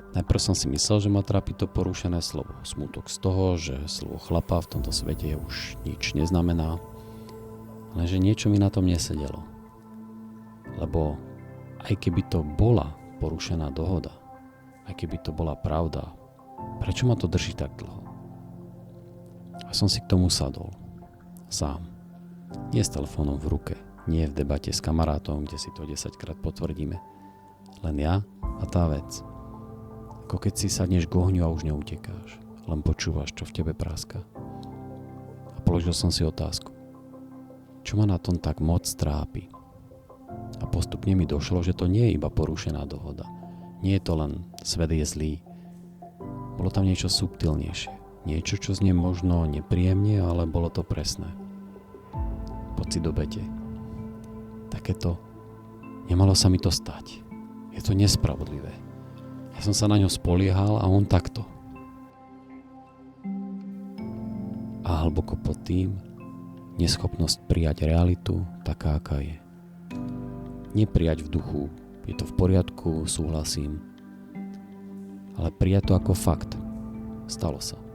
Najprv som si myslel, že ma trápi to porušené slovo. Smútok z toho, že slovo chlapa v tomto svete už nič neznamená, lenže niečo mi na tom nesedelo. Lebo aj keby to bola porušená dohoda, aj keby to bola pravda, prečo ma to drží tak dlho? A som si k tomu sadol. Sám. Nie s telefónom v ruke, nie v debate s kamarátom, kde si to 10-krát potvrdíme. Len ja a tá vec. Ako keď si sadneš k ohňu a už neutekáš, len počúvaš, čo v tebe práská. A položil som si otázku. Čo ma na tom tak moc trápi? A postupne mi došlo, že to nie je iba porušená dohoda. Nie je to len svet je zlý. Bolo tam niečo subtilnejšie. Niečo, čo znie možno nepríjemne, ale bolo to presné. Pocit obete. Takéto. Nemalo sa mi to stať. Je to nespravodlivé. Ja som sa na ňo spoliehal a on takto. A hlboko pod tým neschopnosť prijať realitu taká, aká je. Neprijať v duchu, je to v poriadku, súhlasím, ale prijať to ako fakt. Stalo sa.